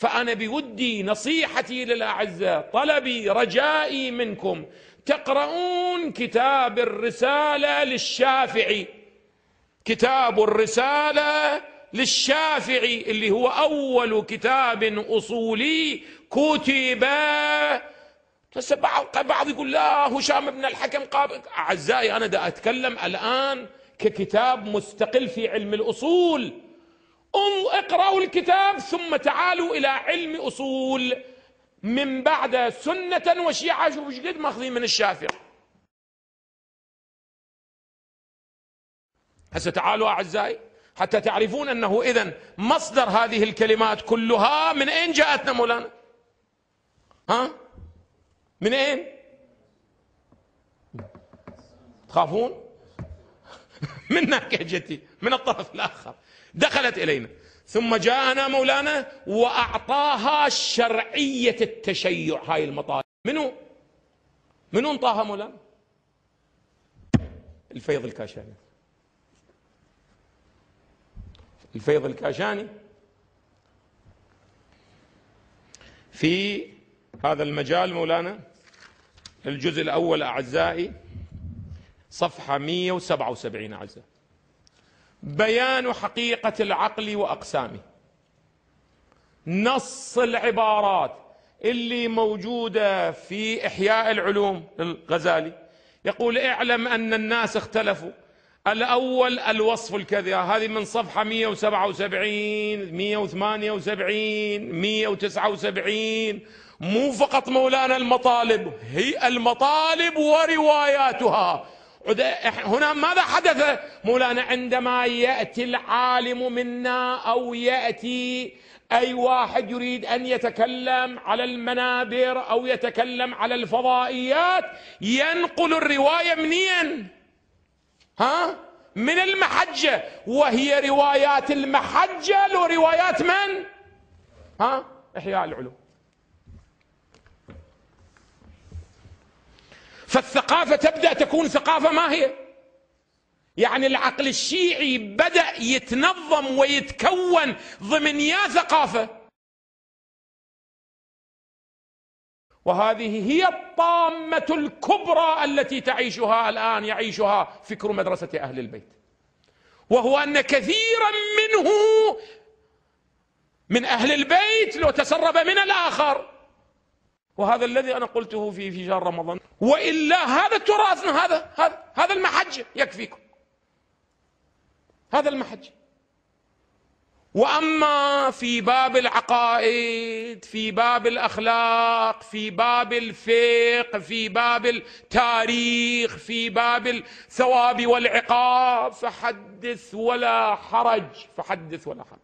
فأنا بودي نصيحتي للأعزاء، طلبي رجائي منكم تقرؤون كتاب الرسالة للشافعي، كتاب الرسالة للشافعي اللي هو أول كتاب أصولي كتب. بعض يقول لا هشام بن الحكم قابل. أعزائي أنا دا أتكلم الآن ككتاب مستقل في علم الأصول. اقرأوا الكتاب ثم تعالوا إلى علم أصول من بعد سنة وشيعة. شوفوا ايش قد ماخذين من الشافعي. هسه تعالوا أعزائي حتى تعرفون أنه إذن مصدر هذه الكلمات كلها من أين جاءتنا مولانا؟ ها؟ من أين؟ تخافون؟ من ناحيتي، من الطرف الآخر دخلت إلينا، ثم جاءنا مولانا وأعطاها شرعية التشيع. هاي المطالب منو انطاها مولانا؟ الفيض الكاشاني. الفيض الكاشاني في هذا المجال مولانا الجزء الأول أعزائي صفحة 177 أعزائي، بيان حقيقة العقل وأقسامه. نص العبارات اللي موجودة في إحياء العلوم للغزالي يقول اعلم أن الناس اختلفوا. الأول الوصف الكذا، هذه من صفحة 177 178 179. مو فقط مولانا المطالب، هي المطالب ورواياتها. هنا ماذا حدث مولانا؟ عندما يأتي العالم منا أو يأتي أي واحد يريد أن يتكلم على المنابر أو يتكلم على الفضائيات، ينقل الرواية منين؟ من المحجة، وهي روايات المحجة لو روايات من؟ إحياء العلوم. فالثقافة تبدأ تكون ثقافة ما هي؟ يعني العقل الشيعي بدأ يتنظم ويتكون ضمن يا ثقافة، وهذه هي الطامة الكبرى التي تعيشها الآن، يعيشها فكر مدرسة أهل البيت، وهو أن كثيرا منه من أهل البيت لو تسرب من الآخر. وهذا الذي أنا قلته في شهر رمضان، وإلا هذا تراثنا، هذا المحجة يكفيكم، هذا المحجة. وأما في باب العقائد، في باب الأخلاق، في باب الفقه، في باب التاريخ، في باب الثواب والعقاب، فحدث ولا حرج، فحدث ولا حرج.